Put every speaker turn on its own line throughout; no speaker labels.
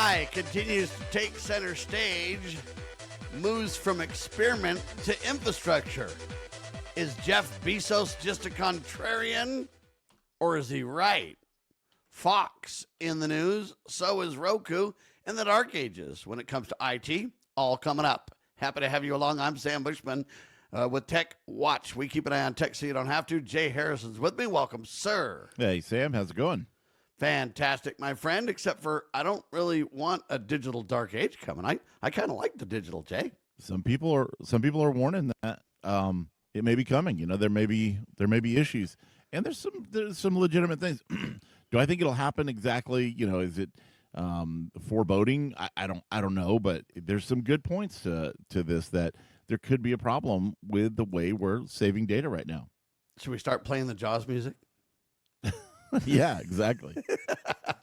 AI continues to take center stage, moves from experiment to infrastructure. Is Jeff Bezos just a contrarian, or is he right? Fox in the news, so is Roku in the dark ages when it comes to IT, all coming up. Happy to have you along. I'm Sam Bushman with TechWatch. We keep an eye on tech so you don't have to. Jay Harrison's with me. Welcome, sir.
Hey, Sam. How's it going?
Fantastic, my friend, except for I don't really want a digital dark age coming. I kind of like the digital, Jay.
Some people are warning that it may be coming. You know, there may be issues, and there's some legitimate things. Do I think it'll happen exactly? You know, is it foreboding? I don't know, but there's some good points to this that there could be a problem with the way we're saving data right now.
Should we start playing the Jaws music?
Yeah, exactly.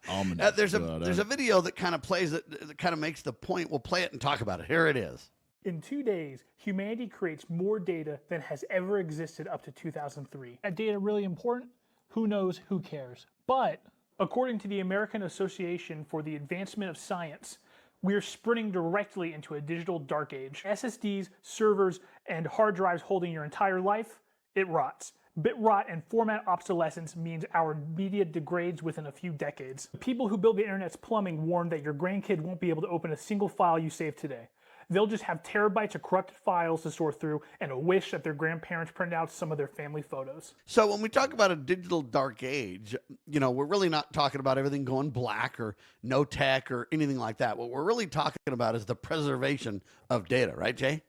There's a video that kind of plays it, that kind of makes the point. We'll play it and talk about it. Here it is.
In 2 days, humanity creates more data than has ever existed up to 2003. Is data really important? Who knows? Who cares? But according to the American Association for the Advancement of Science, we're sprinting directly into a digital dark age. SSDs, servers, and hard drives holding your entire life, it rots. Bit rot and format obsolescence means our media degrades within a few decades. The people who build the internet's plumbing warn that your grandkid won't be able to open a single file you save today. They'll just have terabytes of corrupted files to sort through and a wish that their grandparents printed out some of their family photos.
So when we talk about a digital dark age, you know, we're really not talking about everything going black or no tech or anything like that. What we're really talking about is the preservation of data, right, Jay?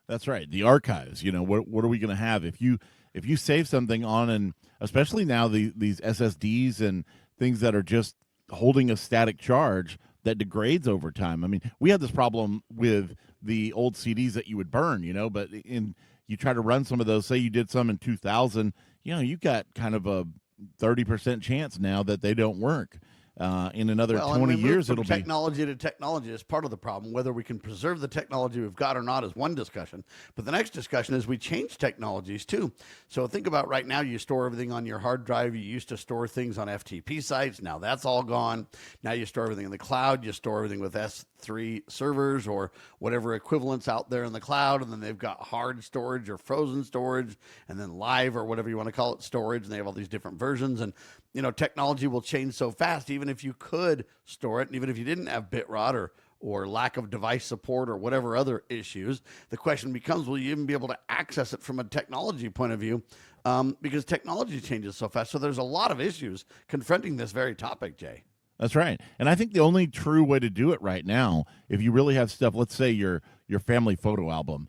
That's right. The archives. You know, what are we going to have if you save something on, and especially now these SSDs and things that are just holding a static charge that degrades over time. I mean, we had this problem with the old CDs that you would burn, you know, but you try to run some of those, say you did some in 2000, you know, you got kind of a 30% chance now that they don't work. In another 20 years, it'll be
technology to technology is part of the problem. Whether we can preserve the technology we've got or not is one discussion. But the next discussion is we change technologies too. So think about right now, you store everything on your hard drive. You used to store things on FTP sites. Now that's all gone. Now you store everything in the cloud. You store everything with S3 servers or whatever equivalents out there in the cloud. And then they've got hard storage or frozen storage, and then live or whatever you want to call it storage. And they have all these different versions. And you know, technology will change so fast, even if you could store it, and even if you didn't have bit rot or lack of device support or whatever other issues, the question becomes, will you even be able to access it from a technology point of view? Because technology changes so fast. So there's a lot of issues confronting this very topic, Jay.
That's right. And I think the only true way to do it right now, if you really have stuff, let's say your family photo album,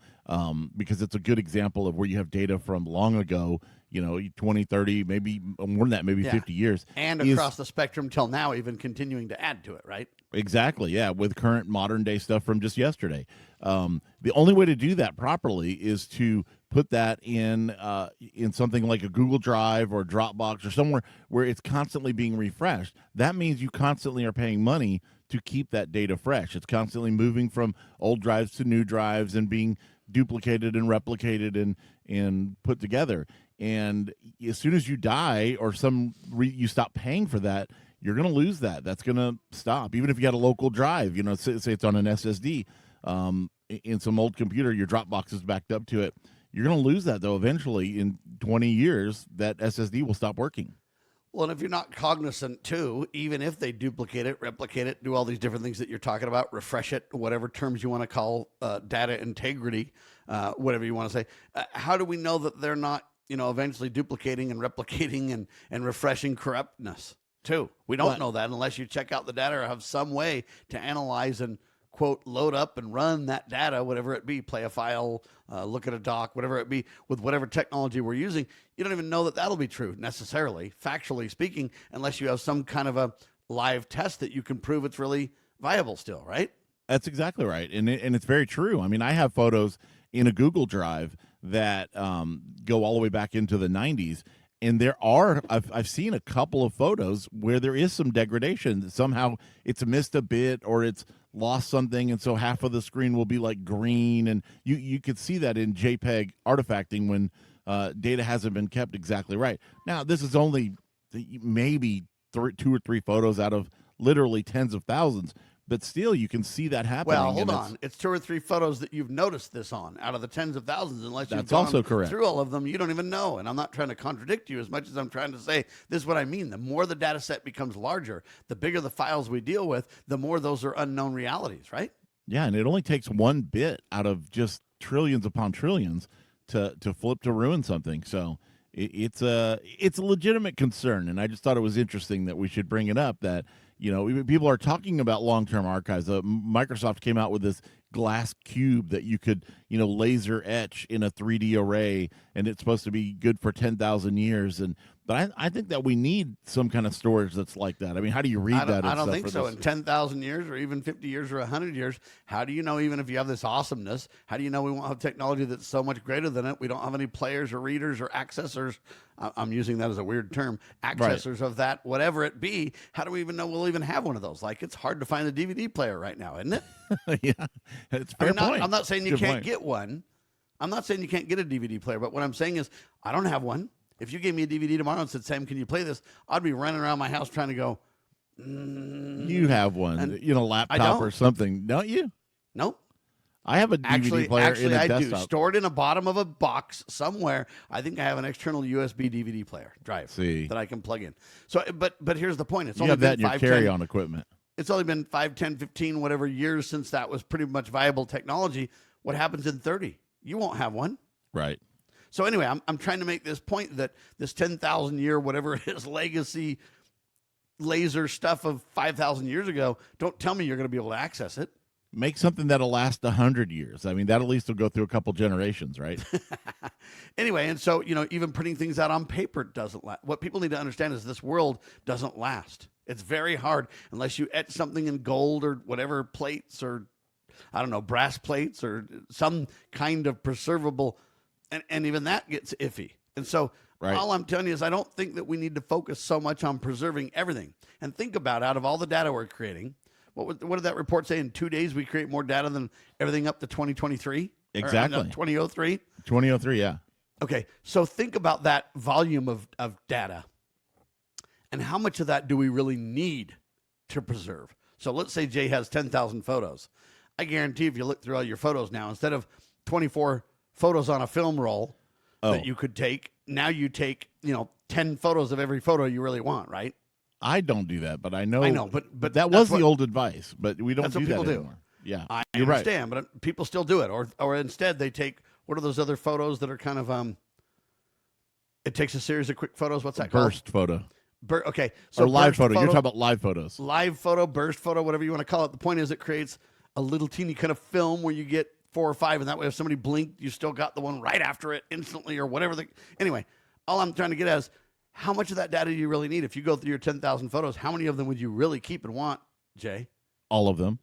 because it's a good example of where you have data from long ago, you know, 20, 30, maybe more than that, maybe 50 years.
And across the spectrum till now, even continuing to add to it, right?
Exactly, yeah, with current modern day stuff from just yesterday. The only way to do that properly is to put that in something like a Google Drive or Dropbox or somewhere where it's constantly being refreshed. That means you constantly are paying money to keep that data fresh. It's constantly moving from old drives to new drives and being duplicated and replicated and put together. And as soon as you die or you stop paying for that, you're going to lose that. That's going to stop. Even if you had a local drive, you know, say it's on an SSD in some old computer, your Dropbox is backed up to it. You're going to lose that, though, eventually. In 20 years, that SSD will stop working.
Well, and if you're not cognizant, too, even if they duplicate it, replicate it, do all these different things that you're talking about, refresh it, whatever terms you want to call data integrity, whatever you want to say, how do we know that they're not, you know, eventually duplicating and replicating and refreshing corruptness, too? We don't know that unless you check out the data or have some way to analyze and, quote, load up and run that data, whatever it be, play a file, look at a doc, whatever it be, with whatever technology we're using. You don't even know that that'll be true necessarily, factually speaking, unless you have some kind of a live test that you can prove it's really viable still, right?
That's exactly right. And it's very true. I mean, I have photos in a Google Drive that go all the way back into the 90s. And I've seen a couple of photos where there is some degradation. Somehow it's missed a bit or it's lost something, and so half of the screen will be like green. And you could see that in JPEG artifacting when data hasn't been kept exactly right. Now, this is only maybe 2 or 3 photos out of literally tens of thousands. but still you can see that happening.
Well, hold on. It's 2 or 3 photos that you've noticed this on out of the tens of thousands. Unless you've
That's
gone
also correct.
through all of them, you don't even know. And I'm not trying to contradict you as much as I'm trying to say this is what I mean. The more the data set becomes larger, the bigger the files we deal with, the more those are unknown realities, right?
Yeah, and it only takes one bit out of just trillions upon trillions to flip to ruin something. So it's a legitimate concern, and I just thought it was interesting that we should bring it up. That people are talking about long-term archives. Microsoft came out with this glass cube that you could laser etch in a 3D array, and it's supposed to be good for 10,000 years. But I think that we need some kind of storage that's like that. I mean, how do you read that?
I don't think so. In 10,000 years or even 50 years or 100 years, how do you know, even if you have this awesomeness, how do you know we won't have technology that's so much greater than it? We don't have any players or readers or accessors. I'm using that as a weird term. Accessors of that, whatever it be. How do we even know we'll even have one of those? Like, it's hard to find a DVD player right now, isn't it?
Yeah, it's a fair point.
I'm not saying you can't get one. I'm not saying you can't get a DVD player, but what I'm saying is I don't have one. If you gave me a DVD tomorrow and said, Sam, can you play this? I'd be running around my house trying to go.
You have one, laptop or something, don't you?
Nope.
I have a DVD player in a
I
desktop.
do. Stored in the bottom of a box somewhere. I think I have an external USB DVD player drive that I can plug in. So, but here's the point. It's
you
only
have
been
that in your
5,
carry-on
10,
equipment.
It's only been 5, 10, 15, whatever years since that was pretty much viable technology. What happens in 30? You won't have one.
Right.
So anyway, I'm trying to make this point that this 10,000 year, whatever it is, legacy laser stuff of 5,000 years ago, don't tell me you're going to be able to access it.
Make something that'll last 100 years. I mean, that at least will go through a couple generations, right?
Anyway, and so, even putting things out on paper doesn't last. What people need to understand is this world doesn't last. It's very hard unless you etch something in gold or whatever plates or, I don't know, brass plates or some kind of preservable. And even that gets iffy. And so all I'm telling you is I don't think that we need to focus so much on preserving everything. And think about, out of all the data we're creating, what did that report say? In 2 days, we create more data than everything up to 2023?
Exactly.
Or, 2003?
2003, yeah.
Okay, so think about that volume of data. And how much of that do we really need to preserve? So let's say Jay has 10,000 photos. I guarantee if you look through all your photos now, instead of 24 photos on a film roll that you could take, now you take 10 photos of every photo you really want, right?
I don't do that, but I know but that was the old advice, but we don't do that anymore. Yeah,
I
you're
understand,
right.
But people still do it, or instead they take, what are those other photos that are kind of it takes a series of quick photos. What's that called?
Burst photo.
Okay, so
or live photo. You're talking about live photos.
Live photo, burst photo, whatever you want to call it. The point is, it creates a little teeny kind of film where you get 4 or 5, and that way if somebody blinked, you still got the one right after it instantly or whatever. Anyway, all I'm trying to get at is how much of that data do you really need? If you go through your 10,000 photos, how many of them would you really keep and want, Jay?
All of them.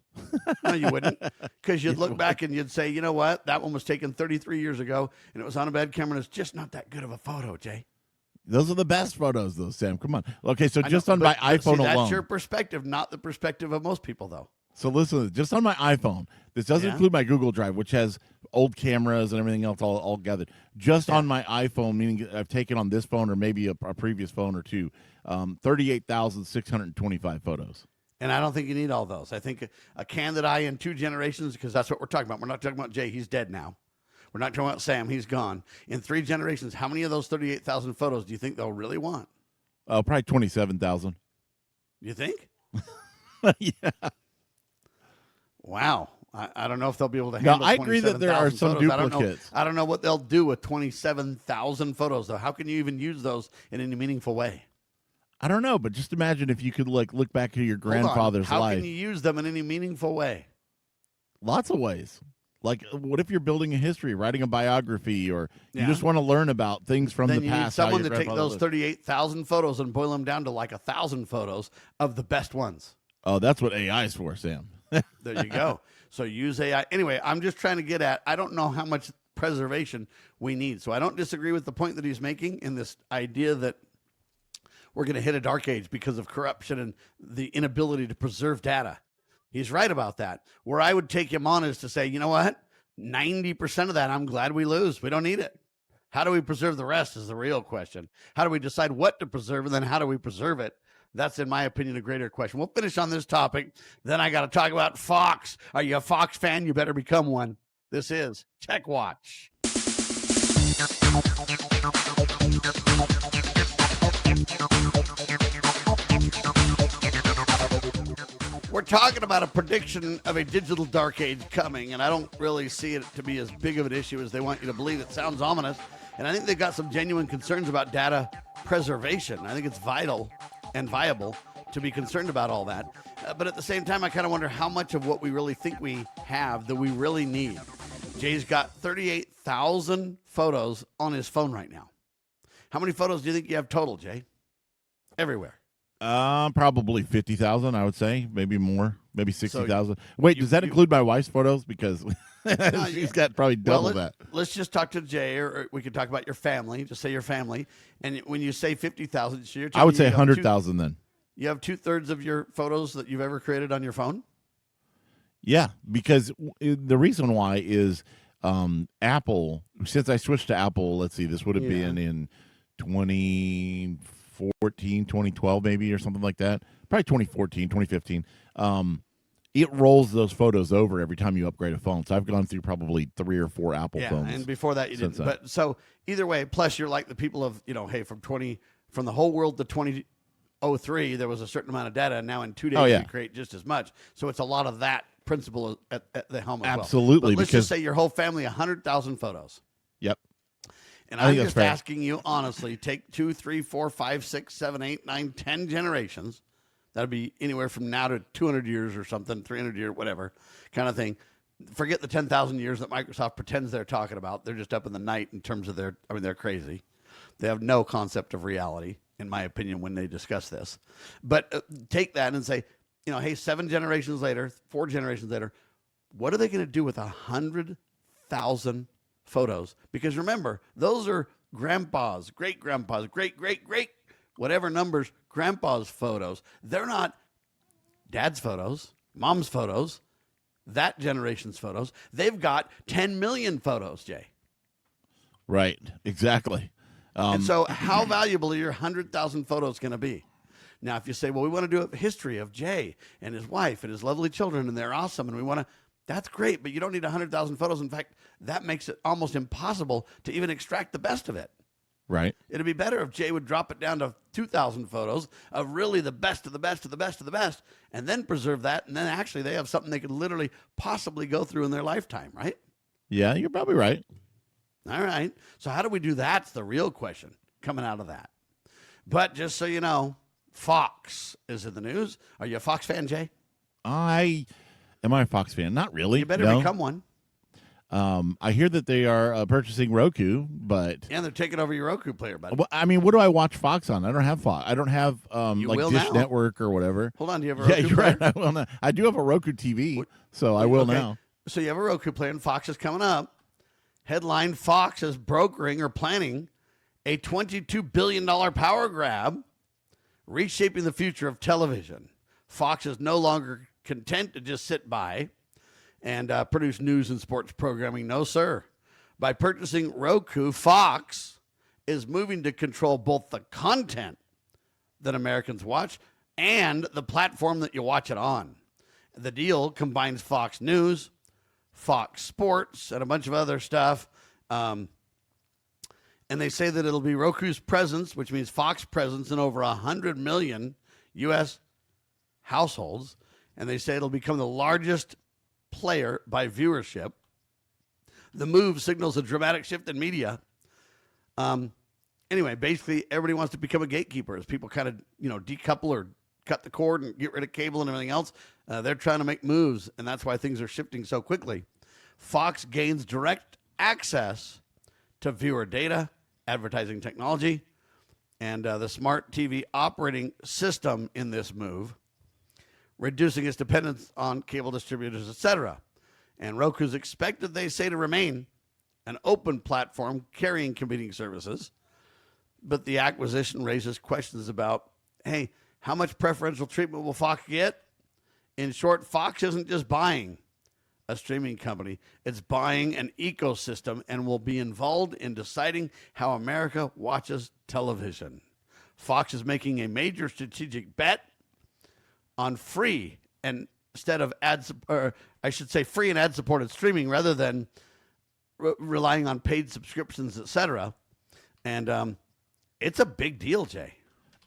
No, you wouldn't, because you'd look back and you'd say, you know what? That one was taken 33 years ago, and it was on a bad camera, and it's just not that good of a photo, Jay.
Those are the best photos, though, Sam. Come on. Okay, so just on my iPhone alone.
That's your perspective, not the perspective of most people, though.
So listen, just on my iPhone, this doesn't include my Google Drive, which has old cameras and everything else all gathered. Just on my iPhone, meaning I've taken on this phone or maybe a previous phone or two, 38,625 photos.
And I don't think you need all those. I think a candid eye in 2 generations, because that's what we're talking about. We're not talking about Jay. He's dead now. We're not talking about Sam. He's gone. In 3 generations, how many of those 38,000 photos do you think they'll really want?
Probably 27,000.
You think?
Yeah.
Wow. I don't know if they'll be able to handle 27,000
I agree that there are some
photos.
duplicates.
I don't know what they'll do with 27,000 photos, though. How can you even use those in any meaningful way?
I don't know, but just imagine if you could look back at your grandfather's life.
How can you use them in any meaningful way?
Lots of ways. Like, what if you're building a history, writing a biography, or you just want to learn about things from the past?
Then you need someone to take those 38,000 photos and boil them down to like 1,000 photos of the best ones.
Oh, that's what AI is for, Sam.
There you go. So use AI. Anyway, I'm just trying to get at, I don't know how much preservation we need. So I don't disagree with the point that he's making in this idea that we're going to hit a dark age because of corruption and the inability to preserve data. He's right about that. Where I would take him on is to say, you know what? 90% of that, I'm glad we lose. We don't need it. How do we preserve the rest is the real question. How do we decide what to preserve, and then how do we preserve it? That's, in my opinion, a greater question. We'll finish on this topic. Then I got to talk about Fox. Are you a Fox fan? You better become one. This is TechWatch. We're talking about a prediction of a digital dark age coming, and I don't really see it to be as big of an issue as they want you to believe. It sounds ominous, and I think they've got some genuine concerns about data preservation. I think it's vital and viable to be concerned about all that. But at the same time, I kind of wonder how much of what we really think we have that we really need. Jay's got 38,000 photos on his phone right now. How many photos do you think you have total, Jay? Everywhere.
Probably 50,000, I would say. Maybe more. Maybe 60,000. Wait, does that include my wife's photos? Because she's got probably double that.
Let's just talk to Jay, or we could talk about your family. Just say your family. And when you say 50,000, so
I would say 100,000 then.
You have 2/3 of your photos that you've ever created on your phone?
Yeah, because the reason why is Apple, since I switched to Apple, let's see, this would have been in 2014, 2012 maybe, or something like that. Probably 2014, 2015. It rolls those photos over every time you upgrade a phone. So I've gone through probably 3 or 4 Apple phones.
And before that you didn't. But so either way, plus you're like the people of, hey, from the whole world to 2003, there was a certain amount of data, and now in 2 days you create just as much. So it's a lot of that principle at the helm as well.
Absolutely.
But let's just say your whole family, 100,000 photos.
Yep.
And I'm just asking you honestly, take 2, 3, 4, 5, 6, 7, 8, 9, 10 generations. That'd be anywhere from now to 200 years or something, 300 years, whatever kind of thing. Forget the 10,000 years that Microsoft pretends they're talking about. They're just up in the night in terms of they're crazy. They have no concept of reality, in my opinion, when they discuss this. But take that and say, hey, 7 generations later, 4 generations later, what are they going to do with 100,000 photos? Because remember, those are grandpa's, great-grandpa's, great, whatever numbers, grandpa's photos. They're not dad's photos, mom's photos, that generation's photos. They've got 10 million photos, Jay.
Right, exactly.
And so how valuable are your 100,000 photos going to be? Now, if you say, well, we want to do a history of Jay and his wife and his lovely children, and they're awesome, and we want to, that's great, but you don't need 100,000 photos. In fact, that makes it almost impossible to even extract the best of it.
Right.
It'd be better if Jay would drop it down to 2,000 photos of really the best of the best of the best of the best, and then preserve that, and then actually they have something they could literally possibly go through in their lifetime, right?
Yeah, you're probably right.
All right. So how do we do that? That's the real question coming out of that. But just so you know, Fox is in the news. Are you a Fox fan, Jay?
Am I a Fox fan? Not really.
You better become one.
I hear that they are purchasing Roku, but
they're taking over your Roku player, buddy.
Well, I mean, what do I watch Fox on? I don't have Fox. I don't have like Dish
now.
Network or whatever.
Hold on, do you have a Roku
you're
player?
right. I will now. I do have a Roku TV, so I will now.
So you have a Roku player, and Fox is coming up. Headline: Fox is brokering or planning a $22 billion power grab, reshaping the future of television. Fox is no longer content to just sit by and produce news and sports programming. No, sir. By purchasing Roku, Fox is moving to control both the content that Americans watch and the platform that you watch it on. The deal combines Fox News, Fox Sports, and a bunch of other stuff. And they say that it'll be Roku's presence, which means Fox presence in over 100 million U.S. households. And they say it'll become the largest player by viewership. The move signals a dramatic shift in media. Anyway, basically, everybody wants to become a gatekeeper as people kind of, decouple or cut the cord and get rid of cable and everything else. They're trying to make moves, and that's why things are shifting so quickly. Fox gains direct access to viewer data, advertising technology, and the smart TV operating system in this move, reducing its dependence on cable distributors, etc. And Roku's expected, they say, to remain an open platform carrying competing services. But the acquisition raises questions about, hey, how much preferential treatment will Fox get? In short, Fox isn't just buying a streaming company. It's buying an ecosystem and will be involved in deciding how America watches television. Fox is making a major strategic bet on free and instead of or I should say free and ad-supported streaming rather than relying on paid subscriptions, etc. And it's a big deal, Jay.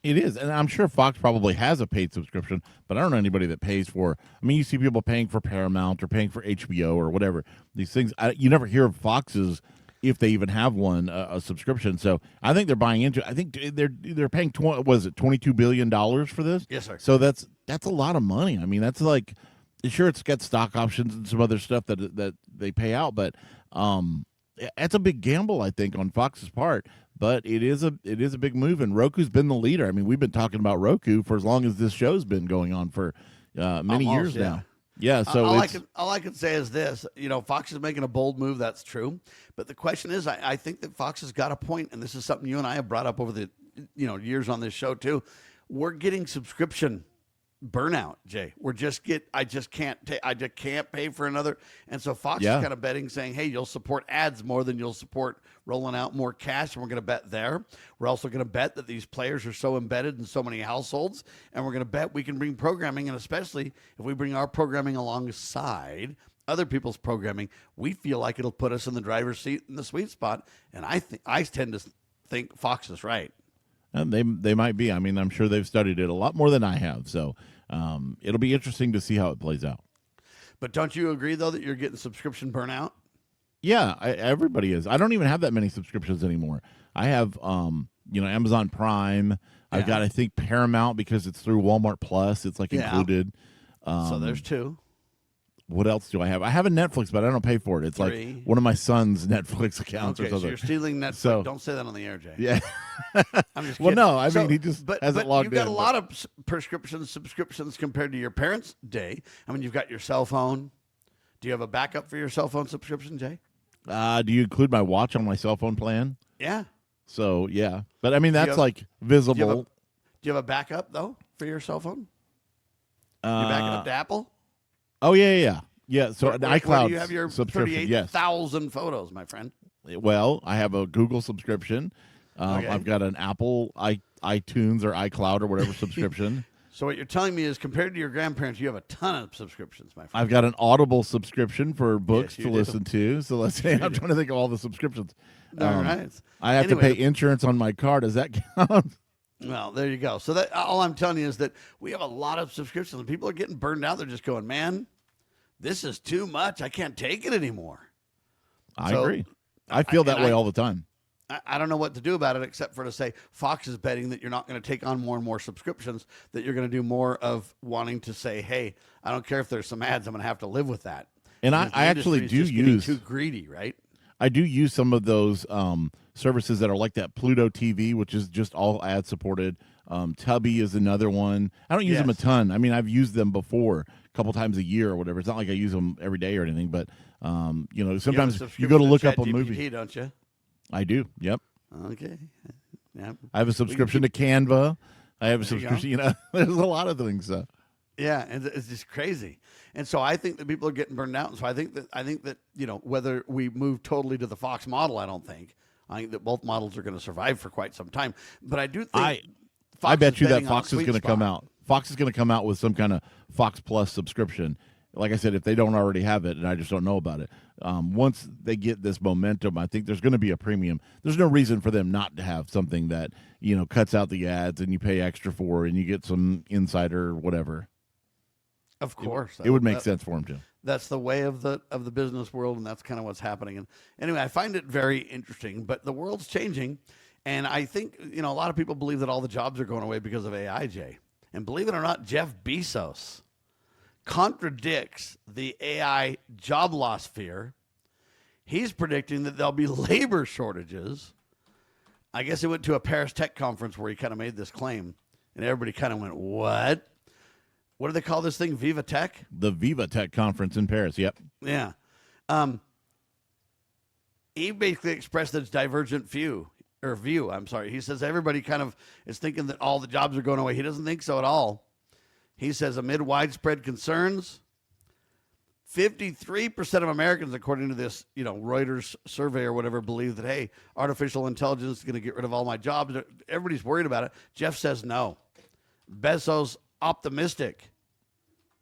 It is, and I'm sure Fox probably has a paid subscription, but I don't know anybody that pays for. I mean, you see people paying for Paramount or paying for HBO or whatever. These things, you never hear of Fox's, if they even have one, a subscription. So I think they're buying into. I think they're paying $22 billion for this.
Yes, sir.
So that's a lot of money. I mean, that's like, sure, it's got stock options and some other stuff that they pay out, but that's a big gamble, I think, on Fox's part. But it is a big move, and Roku's been the leader. I mean, we've been talking about Roku for as long as this show's been going on for many years now. Yeah, so
all I can say is this: Fox is making a bold move. That's true, but the question is, I think that Fox has got a point, and this is something you and I have brought up over the years on this show too. We're getting subscription burnout, Jay. I just can't pay for another. And so Fox is kind of betting, saying, hey, you'll support ads more than you'll support rolling out more cash. And we're going to bet there. We're also going to bet that these players are so embedded in so many households. And we're going to bet we can bring programming. And especially if we bring our programming alongside other people's programming, we feel like it'll put us in the driver's seat in the sweet spot. And I tend to think Fox is right.
And they might be. I mean, I'm sure they've studied it a lot more than I have. So it'll be interesting to see how it plays out.
But don't you agree, though, that you're getting subscription burnout?
Yeah, everybody is. I don't even have that many subscriptions anymore. I have, Amazon Prime. I've got, I think, Paramount because it's through Walmart Plus. It's like included.
So there's two.
What else do I have? I have a Netflix, but I don't pay for it. It's like one of my son's Netflix accounts or something.
So you're stealing Netflix. So, don't say that on the air, Jay.
Yeah.
I'm just kidding.
Well, no, I mean, he just hasn't logged in.
You've got a lot of subscriptions compared to your parents' day. I mean, you've got your cell phone. Do you have a backup for your cell phone subscription, Jay?
Do you include my watch on my cell phone plan?
Yeah.
So, yeah. But, I mean, that's visible.
Do you have a backup, though, for your cell phone? You back it up to Apple?
Oh, yeah. So an iCloud
where do you have your
subscription,
38,000 photos, my friend?
Well, I have a Google subscription. I've got an Apple iTunes or iCloud or whatever subscription.
So what you're telling me is, compared to your grandparents, you have a ton of subscriptions, my friend.
I've got an Audible subscription for books to listen to. So let's say I'm trying to think of all the subscriptions.
All right.
I have to pay insurance on my car. Does that count?
Well, there you go. So that all I'm telling you is that we have a lot of subscriptions, and people are getting burned out. They're just going, man, this is too much. I can't take it anymore.
I agree. I feel that way all the time.
I don't know what to do about it except for to say Fox is betting that you're not going to take on more and more subscriptions, that you're going to do more of wanting to say, hey, I don't care if there's some ads, I'm going to have to live with that.
And I actually do use
too greedy, right?
I do use some of those services that are like that. Pluto TV, which is just all ad supported. Tubby is another one. I don't use them a ton. I mean, I've used them before a couple times a year or whatever. It's not like I use them every day or anything, but sometimes you go to look up a movie.
Don't you?
I do. Yep.
Okay. Yeah.
I have a subscription to Canva. I have a subscription. There's a lot of things.
Yeah, and it's just crazy. And so I think that people are getting burned out. And so I think that whether we move totally to the Fox model, I think that both models are going to survive for quite some time. But I do think
I bet you that Fox is going to come out. Fox is going to come out with some kind of Fox Plus subscription. Like I said, if they don't already have it, and I just don't know about it, once they get this momentum, I think there's going to be a premium. There's no reason for them not to have something that cuts out the ads and you pay extra for, and you get some insider or whatever.
Of course,
it would make sense for them too.
That's the way of the business world, and that's kind of what's happening. And anyway, I find it very interesting. But the world's changing, and I think a lot of people believe that all the jobs are going away because of AI, Jay. And believe it or not, Jeff Bezos contradicts the AI job loss fear. He's predicting that there'll be labor shortages. I guess he went to a Paris tech conference where he kind of made this claim, and everybody kind of went, what? What do they call this thing? Viva Tech?
The Viva Tech conference in Paris, yep.
Yeah. He basically expressed its divergent view. He says everybody kind of is thinking that all the jobs are going away. He doesn't think so at all. He says amid widespread concerns, 53% of Americans, according to this, Reuters survey or whatever, believe that, hey, artificial intelligence is going to get rid of all my jobs. Everybody's worried about it. Jeff says no. Bezos' optimistic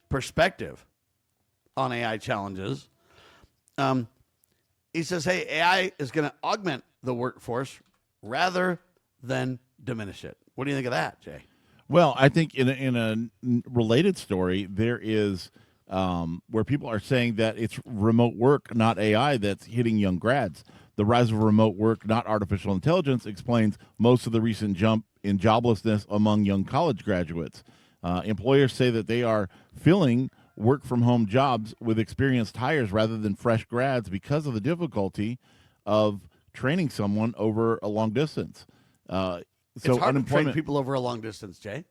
perspective on AI challenges. He says, hey, AI is going to augment the workforce rather than diminish it. What do you think of that, Jay?
Well, I think in a related story, there is where people are saying that it's remote work, not AI, that's hitting young grads. The rise of remote work, not artificial intelligence, explains most of the recent jump in joblessness among young college graduates. Employers say that they are filling work-from-home jobs with experienced hires rather than fresh grads because of the difficulty of training someone over a long distance.
It's hard to train people over a long distance, Jay.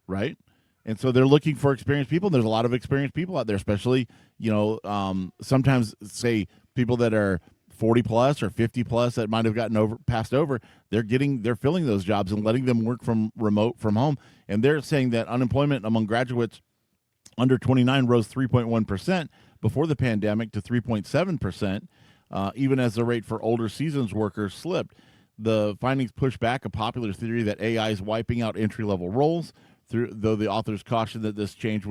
Right? And so they're looking for experienced people. There's a lot of experienced people out there, especially, sometimes, say, people that are 40 plus or 50 plus that might have gotten passed over. They're filling those jobs and letting them work from home. And they're saying that unemployment among graduates under 29 rose 3.1% before the pandemic to 3.7%, even as the rate for older seasons workers slipped. The findings push back a popular theory that AI is wiping out entry-level roles, though the authors caution that this change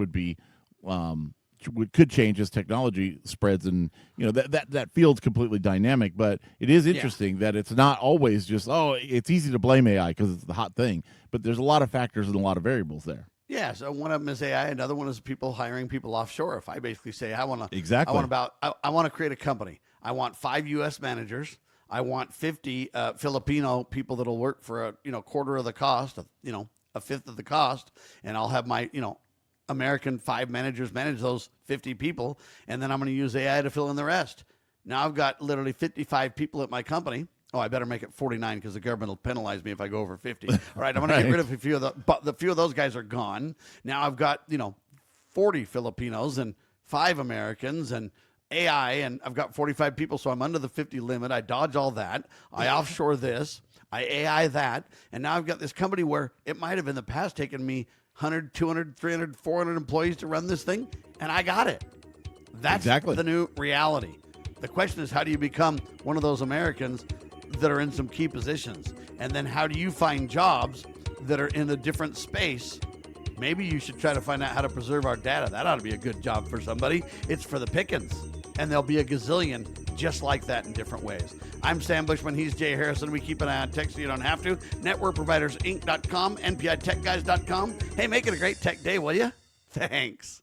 could change as technology spreads, and that field's completely dynamic. But it is interesting that it's not always just it's easy to blame AI because it's the hot thing, but there's a lot of factors and a lot of variables there.
Yeah, so one of them is AI. Another one is people hiring people offshore. If I basically say I want to create a company, I want 5 U.S. managers. I want 50 Filipino people that'll work for a quarter of the cost, a fifth of the cost, and I'll have my American 5 managers manage those 50 people, and then I'm going to use AI to fill in the rest. Now I've got literally 55 people at my company. Oh, I better make it 49 because the government will penalize me if I go over 50. All right, I'm going to get rid of a few of the few of those guys are gone. Now I've got 40 Filipinos and 5 Americans and AI, and I've got 45 people, so I'm under the 50 limit. I dodge all that. I offshore this. I AI that. And now I've got this company where it might have in the past taken me 100, 200, 300, 400 employees to run this thing, and I got it. That's the new reality. The question is, how do you become one of those Americans that are in some key positions? And then how do you find jobs that are in a different space? Maybe you should try to find out how to preserve our data. That ought to be a good job for somebody. It's for the pickings. And there'll be a gazillion just like that in different ways. I'm Sam Bushman. He's Jay Harrison. We keep an eye on tech so you don't have to. NetworkProvidersInc.com, NPI TechGuys.com. Hey, make it a great tech day, will you? Thanks.